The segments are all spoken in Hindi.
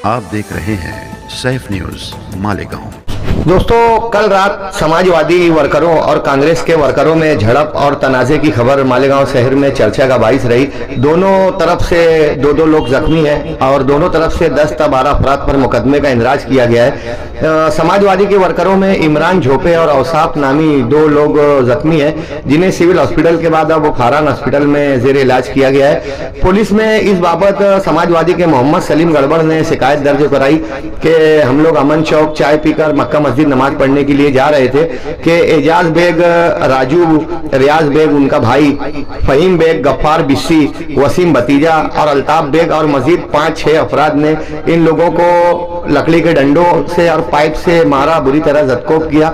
आप देख रहे हैं सैफ न्यूज मालेगांव। दोस्तों, कल रात समाजवादी वर्करों और कांग्रेस के वर्करों में झड़प और तनाजे की खबर मालेगांव शहर में चर्चा का बाइस रही। दोनों तरफ से दो लोग जख्मी हैं और दोनों तरफ से 10 से 12 अफराद पर मुकदमे का इंदराज किया गया है। समाजवादी के वर्करों में इमरान झोपे और औसाफ नामी 2 लोग जख्मी हैं, जिन्हें सिविल हॉस्पिटल के बाद अब फारान हॉस्पिटल में जेर इलाज किया गया है। पुलिस में इस बाबत समाजवादी के मोहम्मद सलीम गड़बड़ ने शिकायत दर्ज कराई कि हम लोग अमन चौक चाय पीकर मक्का मस्जिद नमाज पढ़ने के लिए जा रहे थे कि एजाज बेग, राजू, रियाज बेग उनका भाई, फहीम बेग, गफ्फार बिस्सी, वसीम भतीजा और अल्ताफ बेग और मजीद 5-6 अफराद ने इन लोगों को लकड़ी के डंडों से और पाइप से मारा, बुरी तरह जदकोब किया।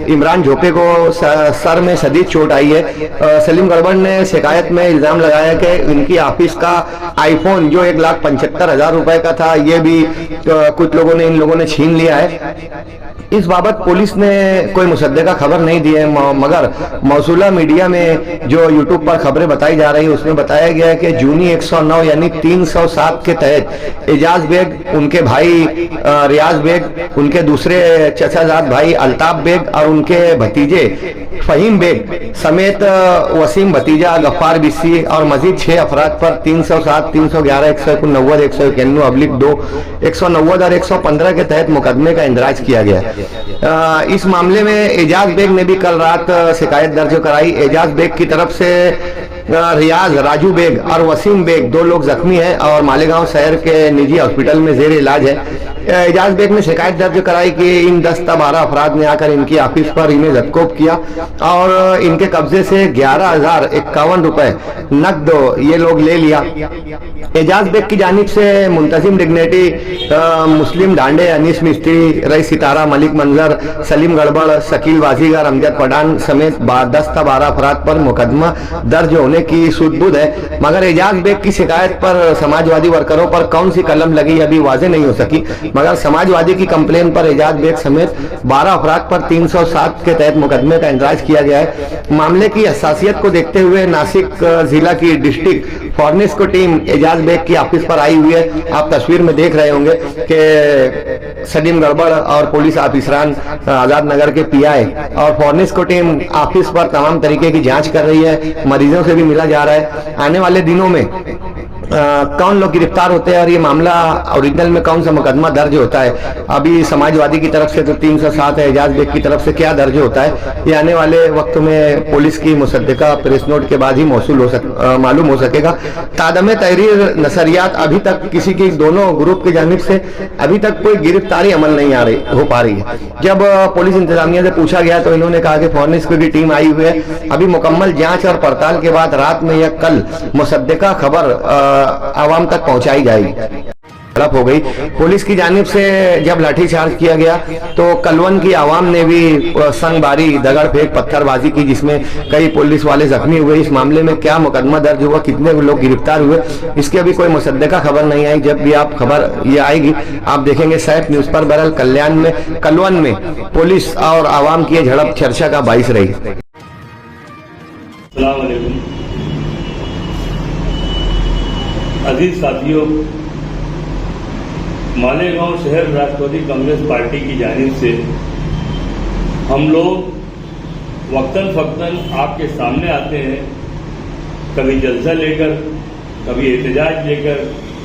इमरान झोपे को सर में शदीद चोट आई है। सलीम गड़बड़ ने शिकायत में इल्जाम लगाया कि इनकी ऑफिस का आईफोन जो 1,75,000 रुपए का था, ये भी कुछ लोगों ने इन लोगों ने छीन लिया है। इस बाबत पुलिस ने कोई मुसद्दका खबर नहीं दी है, मगर मौसूला मीडिया में जो यूट्यूब पर खबरें बताई जा रही है उसमें बताया गया है कि जूनी 109 यानी 307 के तहत एजाज बेग, उनके भाई रियाज बेग, उनके दूसरे चचाजाद भाई अल्ताफ बेग और उनके भतीजे फहीम बेग समेत वसीम भतीजा, गफ्फार बिस्सी और मजीद 6 अफराद पर 307, 311, 190, 191/2, 190 और 115 के तहत मुकदमे का इंदराज किया गया है। इस मामले में एजाज बेग ने भी कल रात शिकायत दर्ज कराई। एजाज बेग की तरफ से रियाज, राजू बेग और वसीम बेग 2 लोग जख्मी हैं और मालेगांव शहर के निजी हॉस्पिटल में जेर इलाज है। एजाज बेग ने शिकायत दर्ज कराई कि इन 10 से 12 अफराद ने आकर इनकी ऑफिस पर इन्हें जदकोब किया और इनके कब्जे से 11,051 रुपए नकद ये लोग ले लिया। एजाज बेग की जानिब से मुंतजिम डिग्नेटी मुस्लिम डांडे, अनीस मिस्त्री, रईस सितारा, मलिक मंजर, सलीम गड़बड़, शकील बाजीगर, अमजद पठान समेत 10 से 12 अफराद पर मुकदमा दर्ज होने की सूझबूझ है, मगर एजाज बेग की शिकायत पर समाजवादी वर्करों पर कौन सी कलम लगी अभी वाज़ेह नहीं हो सकी। मगर समाजवादी की कंप्लेन पर एजाज बेग समेत 12 अफराद पर 307 के तहत मुकदमे का इंदराज किया गया है। मामले की हसासियत को देखते हुए नासिक जिला की district forensic team Ejaz Baig की ऑफिस पर आई हुई है। आप तस्वीर में देख रहे होंगे कि सलीम गड़बड़ और पुलिस ऑफिसरान, आजाद नगर के पीआई और फॉरेंसिक टीम ऑफिस पर तमाम तरीके की जांच कर रही है। मरीजों से भी मिला जा रहा है। आने वाले दिनों में कौन लोग गिरफ्तार होते हैं और ये मामला ओरिजिनल में कौन सा मुकदमा दर्ज होता है, अभी समाजवादी की तरफ से तो 307 है, एजाज बेग की तरफ से क्या दर्ज होता है, ये आने वाले वक्त में पुलिस की मुसद्दका प्रेस नोट के बाद ही मालूम हो सकेगा। तादमे तहरीर नसरियात अभी तक किसी की, दोनों ग्रुप की जानिब से अभी तक कोई गिरफ्तारी अमल नहीं हो पा रही है। जब पुलिस इंतजामिया से पूछा गया तो इन्होंने कहा कि फॉरेंसिक की टीम आई हुई है, अभी मुकम्मल जांच और पड़ताल के बाद रात में या कल मुसद्दका खबर आवाम तक पहुंचाई जाएगी। झड़प हो गई। पुलिस की जानिब से जब लाठीचार्ज किया गया तो कलवन की आवाम ने भी संगबारी, दगड़ फेंक, पत्थरबाजी की, जिसमें कई पुलिस वाले जख्मी हुए। इस मामले में क्या मुकदमा दर्ज हुआ, कितने लोग गिरफ्तार हुए, इसकी अभी कोई मुसद्दका खबर नहीं आई। जब भी आप खबर ये आएगी आप देखेंगे सैफ न्यूज पर। बहरहाल कलवन में पुलिस और आवाम की झड़प चर्चा का बाइस रही। अजीज साथियों, मालेगांव शहर राष्ट्रवादी कांग्रेस पार्टी की जानिब से हम लोग वक्तन फक्तन आपके सामने आते हैं, कभी जलसा लेकर, कभी एहतजाज लेकर,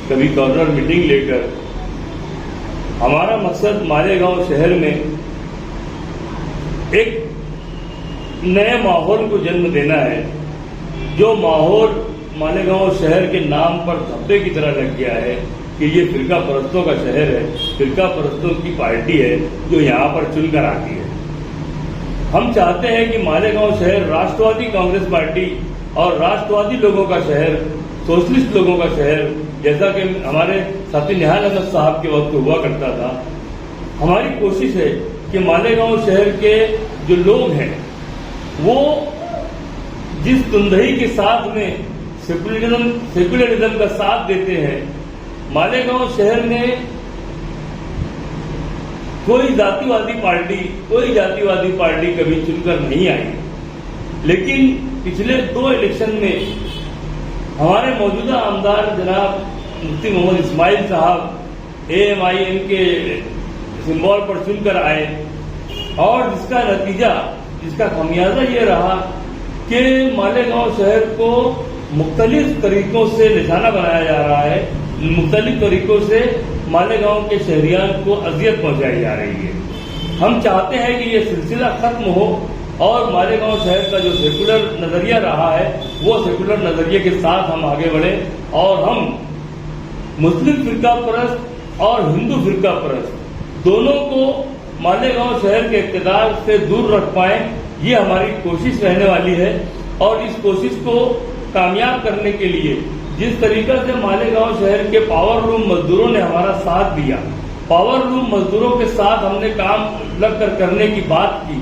कभी कॉर्नर मीटिंग लेकर। हमारा मकसद मालेगांव शहर में एक नए माहौल को जन्म देना है, जो माहौल मालेगांव शहर के नाम पर धब्बे की तरह लग गया है कि ये फिरका परस्तों का शहर है, फिरका परस्तों की पार्टी है जो यहाँ पर चुनकर आती है। हम चाहते हैं कि मालेगांव शहर राष्ट्रवादी कांग्रेस पार्टी और राष्ट्रवादी लोगों का शहर, सोशलिस्ट लोगों का शहर, जैसा कि हमारे साथी निहाल अहमद साहब के वक्त हुआ करता था। हमारी कोशिश है कि मालेगांव शहर के जो लोग हैं वो जिस तुंदही के साथ में सेकुलरिज्म का साथ देते हैं, मालेगांव शहर में कोई जातिवादी पार्टी कभी चुनकर नहीं आई। लेकिन पिछले 2 इलेक्शन में हमारे मौजूदा आमदार जनाब मुफ्ती मोहम्मद इस्माइल साहब AMIM के सिंबल पर चुनकर आए और जिसका नतीजा, जिसका खमियाजा ये रहा कि मालेगांव शहर को मुख्तलिफ तरीकों से निशाना बनाया जा रहा है, मुख्तलिफ तरीकों से मालेगांव के शहरियान को अजियत पहुंचाई जा रही है। हम चाहते हैं कि ये सिलसिला खत्म हो और मालेगांव शहर का जो सेकुलर नजरिया रहा है वो सेकुलर नजरिए के साथ हम आगे बढ़े और हम मुस्लिम फिरका परस्त और हिंदू फिरका परस्त दोनों को मालेगांव शहर के इक़्तिदार से दूर रख पाए, ये हमारी कोशिश रहने वाली है। और इस कोशिश को कामयाब करने के लिए जिस तरीके से मालेगांव शहर के पावर लूम मजदूरों ने हमारा साथ दिया, पावर लूम मजदूरों के साथ हमने काम लगकर करने की बात की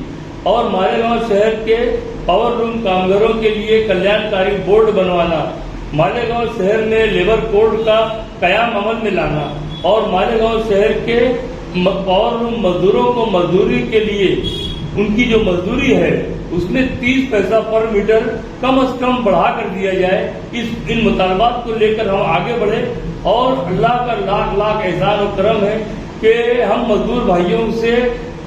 और मालेगांव शहर के पावर लूम कामगारों के लिए कल्याणकारी बोर्ड बनवाना, मालेगांव शहर में लेबर कोड का कयाम अमल में लाना और मालेगांव शहर के पावर लूम मजदूरों को मजदूरी के लिए उनकी जो मजदूरी है उसमें 30 पैसा पर मीटर कम से कम बढ़ा कर दिया जाए। इन मुतालबात को लेकर हम आगे बढ़े और अल्लाह का लाख लाख एहसान और करम है कि हम मजदूर भाइयों से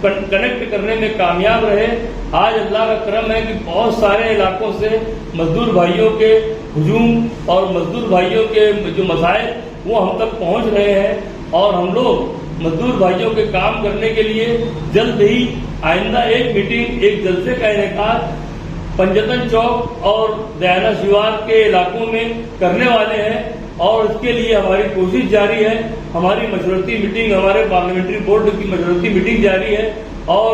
कनेक्ट करने में कामयाब रहे। आज अल्लाह का करम है कि बहुत सारे इलाकों से मजदूर भाइयों के हुजूम और मजदूर भाइयों के जो मसाइल वो हम तक पहुंच रहे हैं और हम लोग मजदूर भाइयों के काम करने के लिए जल्द ही आइंदा एक मीटिंग, एक जलसे का इनेकाद पंजतन चौक और दयाना शिवार के इलाकों में करने वाले हैं और इसके लिए हमारी कोशिश जारी है। हमारी मशवरती मीटिंग, हमारे पार्लियामेंट्री बोर्ड की मशवरती मीटिंग जारी है और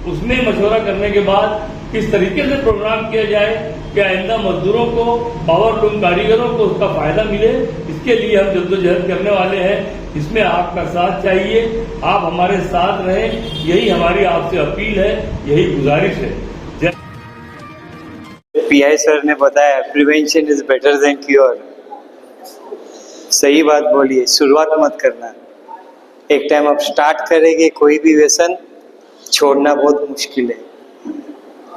उसमें मशवरा करने के बाद किस तरीके से प्रोग्राम किया जाए कि आइंदा मजदूरों को, पावर लूम कारीगरों को उसका फायदा मिले, इसके लिए हम जद्दोजहद करने वाले हैं। इसमें आपका साथ चाहिए, आप हमारे साथ रहें, यही हमारी आपसे अपील है, यही गुजारिश है। पीआई सर ने बताया prevention is better than cure. सही बात बोलिए, शुरुआत मत करना। एक टाइम आप स्टार्ट करेंगे कोई भी व्यसन, छोड़ना बहुत मुश्किल है।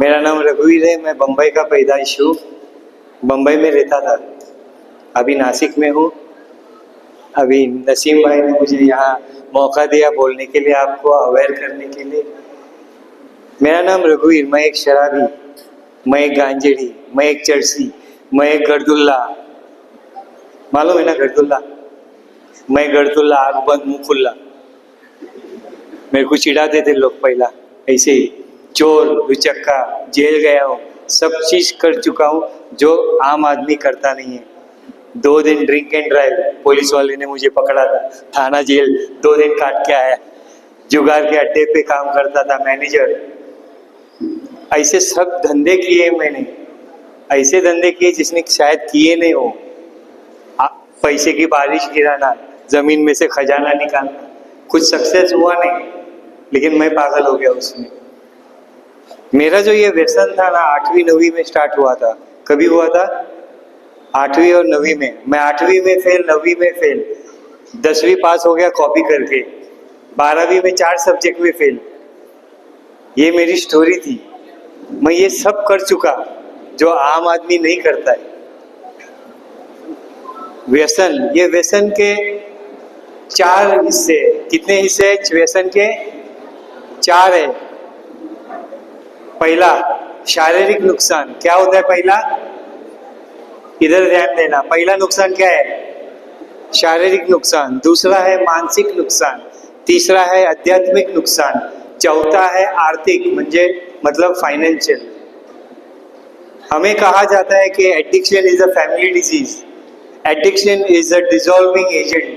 मेरा नाम रघुवीर है, मैं बम्बई का पैदाइश हूँ, बम्बई में रहता था, अभी नासिक में हूँ। अभी नसीम भाई ने मुझे यहाँ मौका दिया बोलने के लिए, आपको अवेयर करने के लिए। मेरा नाम रघुवीर, मैं एक शराबी, मैं एक गांजेड़ी, मैं एक चरसी, मैं एक गर्दुल्ला, मालूम है ना गर्दुल्ला? मैं गर्दुल्ला, आग बंद मुंह खुल्ला। मेरे को चिढ़ाते थे लोग पहला ऐसे ही, चोर, लुचक्का, जेल गया हूँ, सब चीज कर चुका हूँ जो आम आदमी करता नहीं है। 2 दिन ड्रिंक एंड ड्राइव, पुलिस वाले ने मुझे पकड़ा था, थाना जेल 2 दिन काट के आया। जुगाड़ के अड्डे पे काम करता था, मैनेजर। ऐसे सब धंधे किए मैंने, ऐसे धंधे किए जिसने शायद किए नहीं हो। पैसे की बारिश गिराना, जमीन में से खजाना निकालना, कुछ सक्सेस हुआ नहीं, लेकिन मैं पागल हो गया उसमें। मेरा जो ये व्यसन था ना 8वीं 9वीं में स्टार्ट हुआ था। कभी हुआ था? 8वीं और 9वीं में। मैं 8वीं में फेल, 9वीं में फेल, 10वीं पास हो गया कॉपी करके, 12वीं में 4 सब्जेक्ट में फेल। ये मेरी स्टोरी थी। मैं ये सब कर चुका जो आम आदमी नहीं करता है। व्यसन, ये व्यसन के 4 हिस्से, कितने हिस्से व्यसन के? 4 है। पहला शारीरिक नुकसान। क्या होता है पहला? इधर ध्यान देना। पहला नुकसान क्या है? शारीरिक नुकसान। दूसरा है मानसिक नुकसान। तीसरा है आध्यात्मिक नुकसान। चौथा है आर्थिक, मतलब फाइनेंशियल। हमें कहा जाता है कि addiction is a family disease, addiction is a dissolving agent.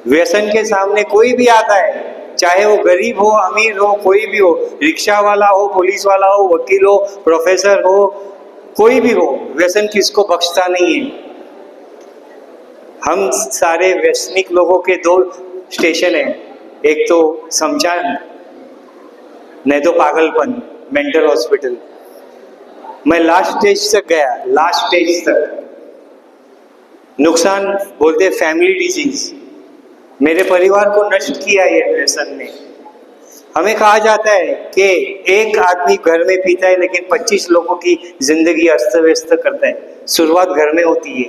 व्यसन के सामने कोई भी आता है, चाहे वो गरीब हो, अमीर हो, कोई भी हो, रिक्शा वाला हो, पुलिस वाला हो, वकील हो, प्रोफेसर हो, कोई भी हो, व्यसन किसको बख्शता नहीं है। हम सारे व्यसनिक लोगों के 2 स्टेशन हैं, एक तो शमशान, नहीं तो पागलपन, मेंटल हॉस्पिटल। मैं लास्ट स्टेज तक गया, लास्ट स्टेज तक। नुकसान बोलते फैमिली डिजीज, मेरे परिवार को नष्ट किया ये व्यसन ने। हमें कहा जाता है कि एक आदमी घर में पीता है लेकिन 25 लोगों की जिंदगी अस्त व्यस्त करता है। शुरुआत घर में होती है।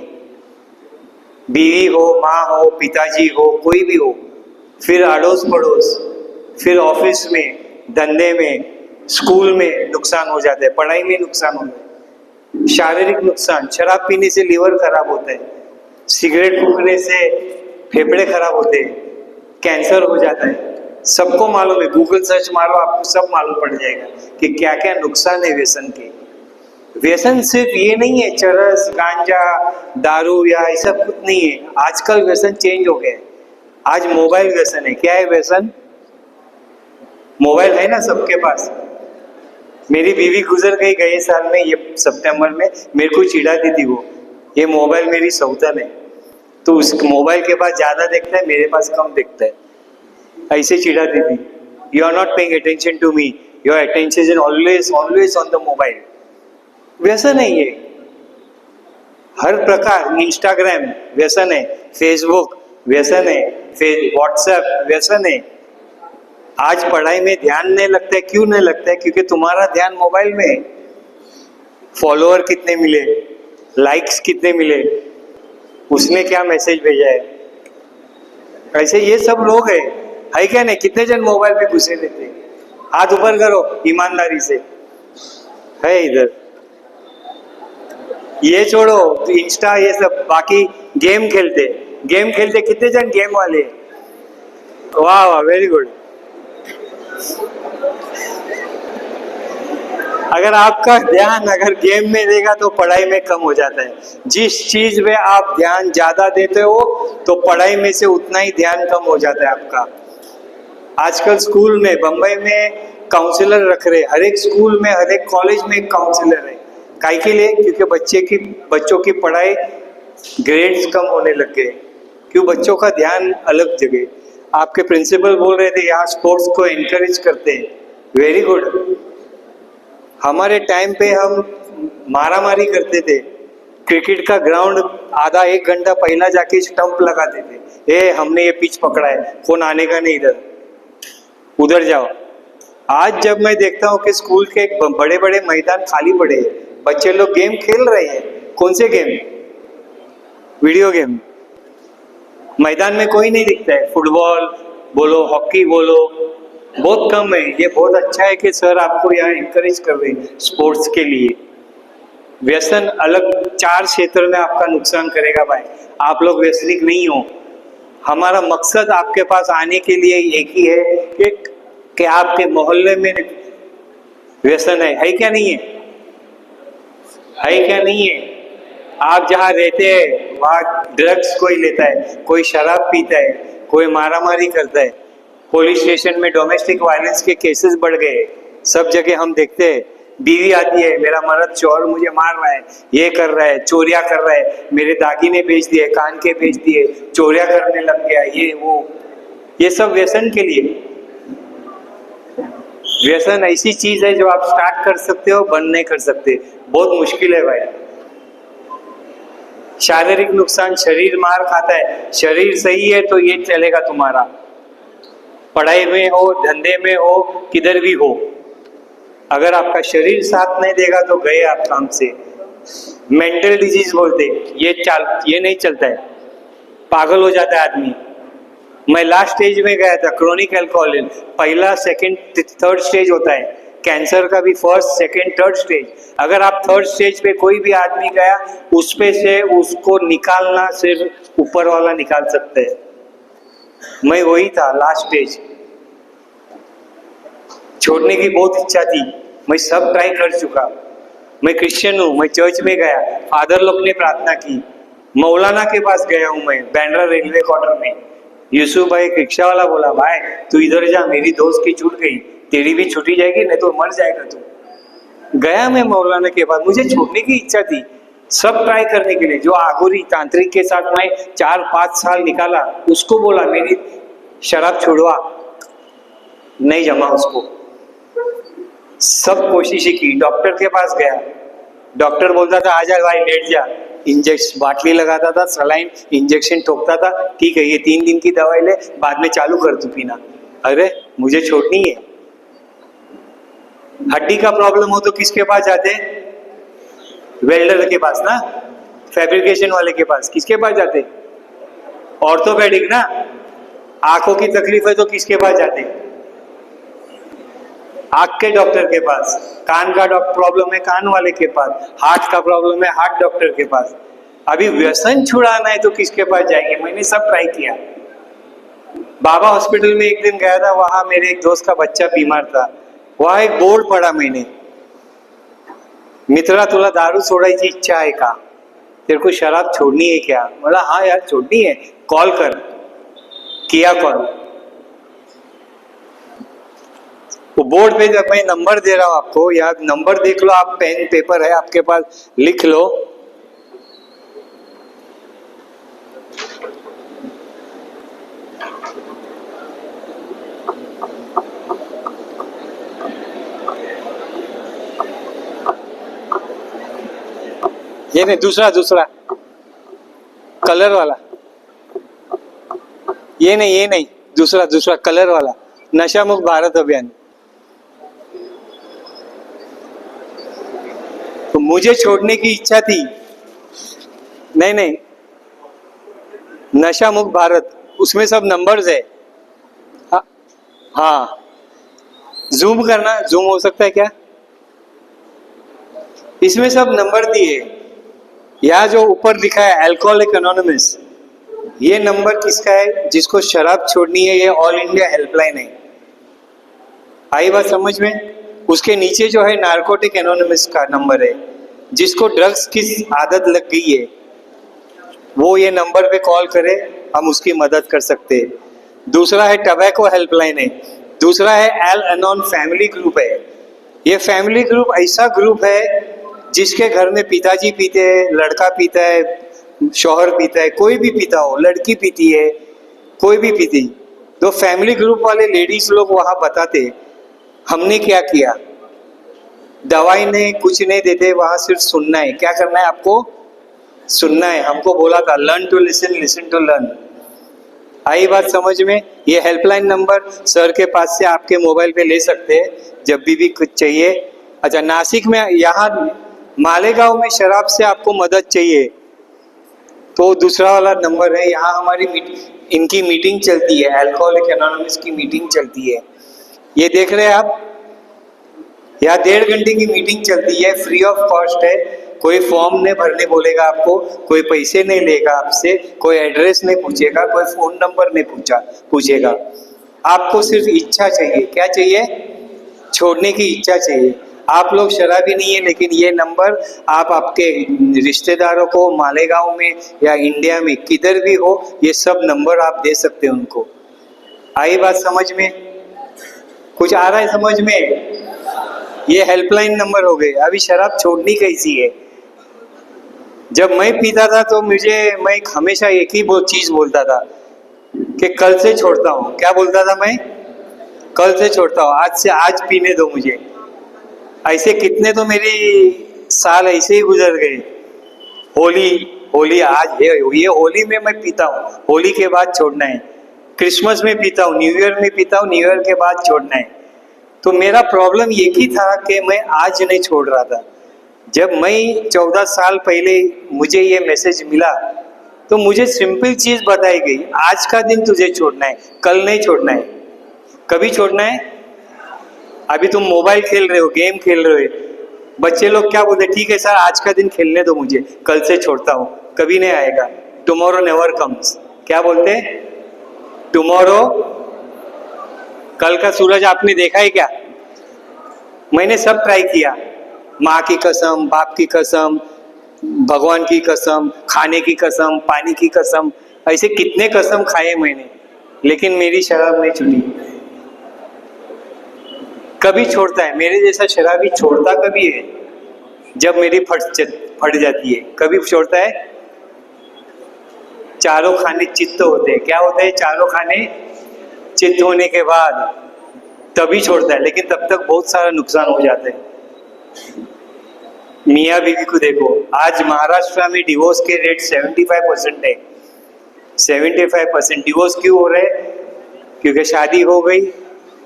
बीवी हो, माँ हो, पिताजी हो, कोई भी हो, फिर अड़ोस पड़ोस, फिर ऑफिस में, धंधे में, स्कूल में नुकसान हो जाता है, पढ़ाई में नुकसान होता है, शारीरिक नुकसान, शराब पीने से लीवर खराब होता है, सिगरेट फूकने से फेफड़े खराब होते हैं, कैंसर हो जाता है। सबको मालूम है, गूगल सर्च मारो आपको सब मालूम पड़ जाएगा कि क्या क्या नुकसान है व्यसन के। व्यसन सिर्फ ये नहीं है चरस, गांजा, दारू या ऐसा कुछ नहीं है। आजकल व्यसन चेंज हो गया है। आज मोबाइल व्यसन है। क्या है व्यसन? मोबाइल है ना सबके पास। मेरी बीवी गुजर गई गए साल में, ये सितंबर में, मेरे को चिढ़ाती थी वो, ये मोबाइल मेरी सौतन है, तो उस मोबाइल के पास ज्यादा देखता है, मेरे पास कम देखता है, ऐसे चिढ़ाती थी। You are not paying attention to me, your attention is always always on the mobile. व्यसन है ये हर प्रकार। इंस्टाग्राम व्यसन है, फेसबुक व्यसन है, व्हाट्सएप व्यसन है। आज पढ़ाई में ध्यान नहीं लगता है। क्यों नहीं लगता है? क्योंकि तुम्हारा ध्यान मोबाइल में है। फॉलोअर कितने मिले, लाइक्स कितने मिले, उसने क्या मैसेज भेजा है, ऐसे ये सब लोग है क्या नहीं? कितने जन मोबाइल पे घुसे रहते हैं? हाथ ऊपर करो ईमानदारी से, है इधर। ये छोड़ो इंस्टा ये सब, बाकी गेम खेलते कितने जन गेम वाले? वाह वाह, वेरी गुड। अगर आपका ध्यान अगर गेम में रहेगा तो पढ़ाई में कम हो जाता है। जिस चीज में आप ध्यान ज्यादा देते हो तो पढ़ाई में से उतना ही ध्यान कम हो जाता है आपका। आजकल स्कूल में, बंबई में काउंसलर रख रहे, हर एक स्कूल में, हर एक कॉलेज में एक काउंसलर है। काहे के लिए? क्योंकि बच्चों की पढ़ाई ग्रेड्स कम होने लग गए। क्यों? बच्चों का ध्यान अलग जगह। आपके प्रिंसिपल बोल रहे थे यहाँ स्पोर्ट्स को एनकरेज करते हैं, वेरी गुड। हमारे टाइम पे हम मारामारी करते थे। क्रिकेट का ग्राउंड आधा एक घंटा पहला जाके स्टंप लगाते थे, हमने ये पिच पकड़ा है, कौन आने का नहीं इधर, उधर जाओ। आज जब मैं देखता हूँ कि स्कूल के बड़े बड़े मैदान खाली पड़े हैं, बच्चे लोग गेम खेल रहे हैं। कौन से गेम? Video game. मैदान में कोई नहीं दिखता है। फुटबॉल बोलो, हॉकी बोलो, बहुत कम है। ये बहुत अच्छा है कि सर आपको यहाँ इंकरेज कर रहे हैं स्पोर्ट्स के लिए। व्यसन अलग 4 क्षेत्र में आपका नुकसान करेगा भाई। आप लोग व्यसनिक नहीं हो। हमारा मकसद आपके पास आने के लिए एक ही है कि आपके मोहल्ले में व्यसन है क्या नहीं है? है क्या नहीं है? आप जहाँ रहते हैं वहाँ ड्रग्स कोई लेता है, कोई शराब पीता है, कोई मारामारी करता है। पुलिस स्टेशन में डोमेस्टिक वायलेंस के केसेस बढ़ गए। सब जगह हम देखते हैं, बीवी आती है, मेरा मर्द चोर मुझे मार रहा है, ये कर रहा है, चोरियां कर रहा है, मेरे दागिने बेच दिए, कान के बेच दिए, चोरियां करने लग गया, ये वो। ये सब व्यसन के लिए। व्यसन ऐसी चीज है जो आप स्टार्ट कर सकते हो, बंद नहीं कर सकते। बहुत मुश्किल है भाई। शारीरिक नुकसान, शरीर मार खाता है। शरीर सही है तो ये चलेगा तुम्हारा, पढ़ाई में हो, धंधे में हो, किधर भी हो। अगर आपका शरीर साथ नहीं देगा तो गए आप काम से। मेंटल डिजीज बोलते, ये नहीं चलता है, पागल हो जाता है आदमी। मैं लास्ट स्टेज में गया था, क्रोनिक अल्कोहलिक। पहला, सेकंड, थर्ड स्टेज होता है कैंसर का भी, फर्स्ट, सेकंड, थर्ड स्टेज। अगर आप थर्ड स्टेज पे कोई भी आदमी गया, उस पे से उसको निकालना सिर्फ ऊपर वाला निकाल सकते हैं। मैं वही था, लास्ट स्टेज। छोड़ने की बहुत इच्छा थी, मैं सब ट्राई कर चुका। मैं क्रिश्चियन हूँ, मैं चर्च में गया, फादर लोग ने प्रार्थना की। मौलाना के पास गया हूँ मैं, बैंड्रा रेलवे क्वार्टर में। यूसुफ भाई एक रिक्शा वाला बोला, भाई तू इधर जा, मेरी दोस्त की छूट गई, तेरी भी छुट्टी जाएगी, नहीं तो मर जाएगा तू। गया मैं मौलाना के पास, मुझे छोड़ने की इच्छा थी, सब ट्राई करने के लिए। जो आगुरी तांत्रिक के साथ मैं 4-5 साल निकाला, उसको बोला मेरी शराब छुड़वा, नहीं जमा उसको। सब कोशिश की, डॉक्टर के पास गया, डॉक्टर बोलता था आजा भाई लेट जा, इंजेक्शन बाटली लगाता था, सलाइन इंजेक्शन ठोकता था, ठीक है ये 3 दिन की दवाई ले, बाद में चालू कर तू पीना। अरे मुझे छोड़नी है। हड्डी का प्रॉब्लम हो तो किसके पास जाते? वेल्डर के पास ना, फैब्रिकेशन वाले के पास। किसके पास जाते? ऑर्थोपेडिक ना, आंखों की तकलीफ है तो किसके पास जाते? आंख के डॉक्टर के पास। कान का प्रॉब्लम है कान वाले के पास। हार्ट का प्रॉब्लम है हार्ट डॉक्टर के पास। अभी व्यसन छुड़ाना है तो किसके पास जाएंगे? मैंने सब ट्राई किया। बाबा हॉस्पिटल में एक दिन गया था, वहां मेरे एक दोस्त का बच्चा बीमार था। वहां एक बोर्ड पढ़ा मैंने, मित्रा तुला दारू सोडायची इच्छा है का? तेरे को शराब छोड़नी है क्या? बोला हाँ यार छोड़नी है, कॉल कर। किया कॉल। वो बोर्ड पे जब मैं नंबर दे रहा हूं आपको, यार नंबर देख लो आप, पेन पेपर है आपके पास, लिख लो। ये नहीं, दूसरा कलर वाला, ये नहीं दूसरा कलर वाला, नशा मुक्त भारत अभियान। तो मुझे छोड़ने की इच्छा थी। नहीं, नशा मुक्त भारत, उसमें सब नंबर्स है। हाँ, जूम करना, जूम हो सकता है क्या? इसमें सब नंबर दिए। यहाँ जो ऊपर लिखा है अल्कोहलिक एनोनिमस, ये नंबर किसका है? जिसको शराब छोड़नी है, ये ऑल इंडिया हेल्पलाइन है। आई बात समझ में? उसके नीचे जो है नार्कोटिक एनोनिमस का नंबर है, जिसको ड्रग्स की आदत लग गई है वो ये नंबर पे कॉल करे, हम उसकी मदद कर सकते हैं। दूसरा है टबैको हेल्पलाइन है। दूसरा है एल एनॉन फैमिली ग्रुप है। ये फैमिली ग्रुप ऐसा ग्रुप है जिसके घर में पिताजी पीते हैं, लड़का पीता है, शौहर पीता है, कोई भी पीता हो, लड़की पीती है, कोई भी पीती, तो फैमिली ग्रुप वाले लेडीज लोग वहां बताते। हमने क्या किया? दवाई नहीं, कुछ नहीं देते, वहां सिर्फ सुनना है। क्या करना है आपको? सुनना है। हमको बोला था learn to listen, listen to learn. आई बात समझ में? ये हेल्पलाइन नंबर सर के पास से आपके मोबाइल पे ले सकते हैं जब भी कुछ चाहिए। अच्छा, नासिक में, यहाँ मालेगांव में शराब से आपको मदद चाहिए तो दूसरा वाला नंबर है। यहाँ हमारी इनकी मीटिंग चलती है, अल्कोहलिक एनोनिमस की मीटिंग चलती है। ये देख रहे हैं आप, यहाँ 1.5 घंटे की मीटिंग चलती है, फ्री ऑफ कॉस्ट है। कोई फॉर्म नहीं भरने बोलेगा आपको, कोई पैसे नहीं लेगा आपसे, कोई एड्रेस नहीं पूछेगा, कोई फोन नंबर नहीं पूछेगा। आपको सिर्फ इच्छा चाहिए। क्या चाहिए? छोड़ने की इच्छा चाहिए। आप लोग शराबी नहीं है, लेकिन ये नंबर आप आपके रिश्तेदारों को मालेगांव में या इंडिया में किधर भी हो, ये सब नंबर आप दे सकते हैं उनको। आई बात समझ में? कुछ आ रहा है समझ में? ये हेल्पलाइन नंबर हो गए। अभी शराब छोड़नी कैसी है? जब मैं पीता था तो मैं हमेशा एक ही चीज बोलता था कि कल से छोड़ता हूँ। क्या बोलता था मैं? कल से छोड़ता हूँ, आज से आज पीने दो मुझे। ऐसे कितने तो मेरी साल ऐसे ही गुजर गए। होली आज है, ये होली में मैं पीता हूँ, होली के बाद छोड़ना है। क्रिसमस में पीता हूँ, न्यू ईयर में पीता हूँ, न्यू ईयर के बाद छोड़ना है। तो मेरा प्रॉब्लम एक ही था कि मैं आज नहीं छोड़ रहा था। जब मैं 14 साल पहले मुझे ये मैसेज मिला तो मुझे सिंपल चीज बताई गई, आज का दिन तुझे छोड़ना है, कल नहीं छोड़ना है। कभी छोड़ना है? अभी तुम मोबाइल खेल रहे हो, गेम खेल रहे हो, बच्चे लोग क्या बोलते? ठीक है सर, आज का दिन खेलने दो मुझे, कल से छोड़ता हूँ। कभी नहीं आएगा। Tomorrow never comes. क्या बोलते? टुमारो, कल का सूरज आपने देखा है क्या? मैंने सब ट्राई किया, माँ की कसम, बाप की कसम, भगवान की कसम, खाने की कसम, पानी की कसम, ऐसे कितने कसम खाए मैंने, लेकिन मेरी शराब नहीं छूटी। कभी छोड़ता है? मेरे जैसा शराबी छोड़ता कभी है? जब मेरी फट जाती है। कभी छोड़ता है? चारों खाने चित्त होते हैं। क्या होते हैं? चारों खाने चित्त होने के बाद तभी छोड़ता है, लेकिन तब तक बहुत सारा नुकसान हो जाता है। मियाँ बीवी को देखो, आज महाराष्ट्र में डिवोर्स के रेट 75% है। 75% डिवोर्स क्यों हो रहे? क्योंकि शादी हो गई,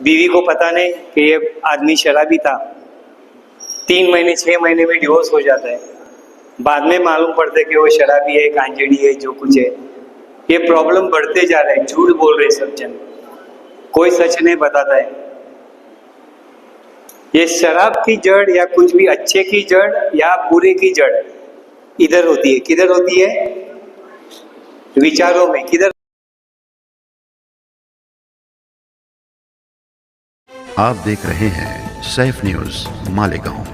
बीवी को पता नहीं कि ये आदमी शराबी था, 3 महीने 6 महीने में डिवोर्स हो जाता है। बाद में मालूम पड़ता है कि वो शराबी है, कांजड़ी है, जो कुछ है। ये प्रॉब्लम बढ़ते जा रहे हैं, झूठ बोल रहे सब जन, कोई सच नहीं बताता है। ये शराब की जड़ या कुछ भी अच्छे की जड़ या बुरे की जड़ इधर होती है, किधर होती है? विचारों में। किधर? आप देख रहे हैं सैफ न्यूज मालेगांव।